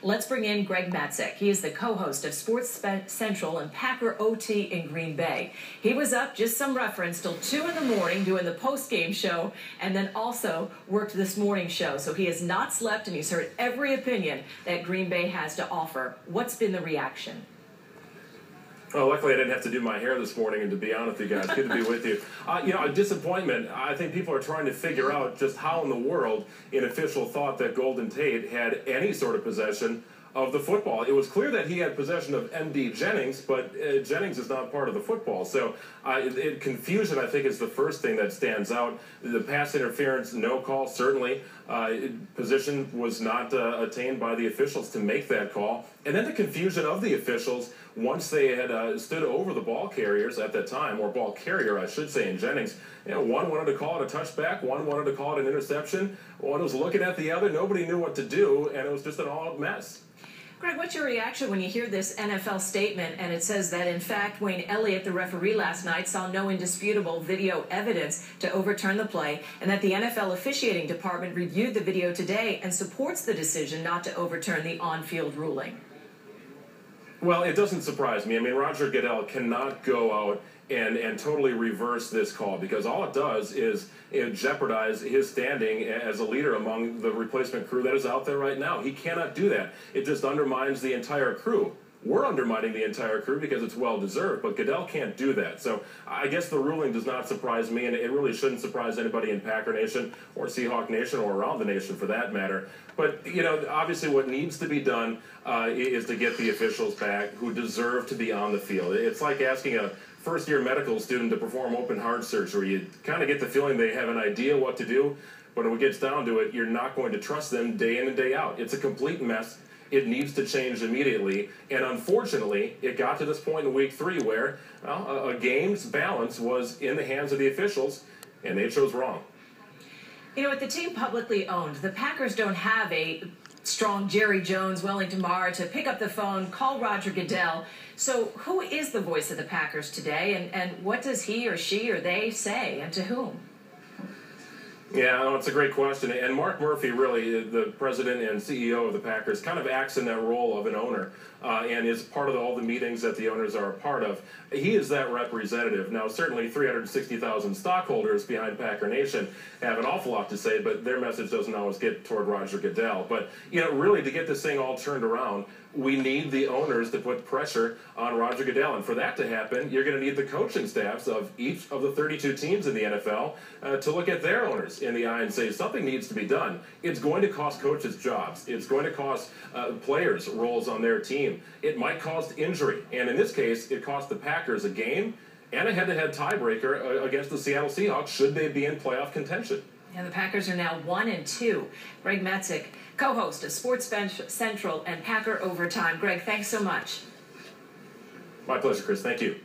Let's bring in Greg Matzek. He is the co-host of Sports Central and Packer OT in Green Bay. He was up, just some reference, till 2 in the morning doing the post-game show, and then also worked this morning show. So he has not slept, and he's heard every opinion that Green Bay has to offer. What's been the reaction? Well, luckily I didn't have to do my hair this morning, and to be honest with you guys, good to be with you. A disappointment. I think people are trying to figure out just how in the world an official thought that Golden Tate had any sort of possession of the football. It was clear that he had possession of M.D. Jennings, but Jennings is not part of the football. So confusion, I think, is the first thing that stands out. The pass interference, no call, certainly. Position was not attained by the officials to make that call. And then the confusion of the officials once they had stood over the ball carriers at that time, or ball carrier, I should say, in Jennings. One wanted to call it a touchback, one wanted to call it an interception, one was looking at the other, nobody knew what to do, and it was just an all-out mess. Greg, what's your reaction when you hear this NFL statement and it says that, in fact, Wayne Elliott, the referee last night, saw no indisputable video evidence to overturn the play, and that the NFL officiating department reviewed the video today and supports the decision not to overturn the on-field ruling? Well, it doesn't surprise me. I mean, Roger Goodell cannot go out and totally reverse this call, because all it does is jeopardize his standing as a leader among the replacement crew that is out there right now. He cannot do that. It just undermines the entire crew. We're undermining the entire crew because it's well-deserved, but Goodell can't do that. So I guess the ruling does not surprise me, and it really shouldn't surprise anybody in Packer Nation or Seahawk Nation or around the nation for that matter. But, obviously what needs to be done is to get the officials back who deserve to be on the field. It's like asking a first-year medical student to perform open-heart surgery. You kind of get the feeling they have an idea what to do, but when it gets down to it, you're not going to trust them day in and day out. It's a complete mess. It needs to change immediately, and unfortunately, it got to this point in Week 3 where a game's balance was in the hands of the officials, and they chose wrong. With the team publicly owned, the Packers don't have a strong Jerry Jones, Wellington Mara to pick up the phone, call Roger Goodell. So who is the voice of the Packers today, and what does he or she or they say, and to whom? Yeah, it's a great question. And Mark Murphy, really, the president and CEO of the Packers, kind of acts in that role of an owner and is part of all the meetings that the owners are a part of. He is that representative. Now, certainly 360,000 stockholders behind Packer Nation have an awful lot to say, but their message doesn't always get toward Roger Goodell. But, really, to get this thing all turned around, we need the owners to put pressure on Roger Goodell. And for that to happen, you're going to need the coaching staffs of each of the 32 teams in the NFL to look at their owners in the eye and say something needs to be done. It's going to cost coaches jobs. It's going to cost players roles on their team. It might cost injury. And in this case, it cost the Packers a game and a head-to-head tiebreaker against the Seattle Seahawks should they be in playoff contention. And the Packers are now 1-2. Greg Matzek, co-host of Sports Central and Packer Overtime. Greg, thanks so much. My pleasure, Chris. Thank you.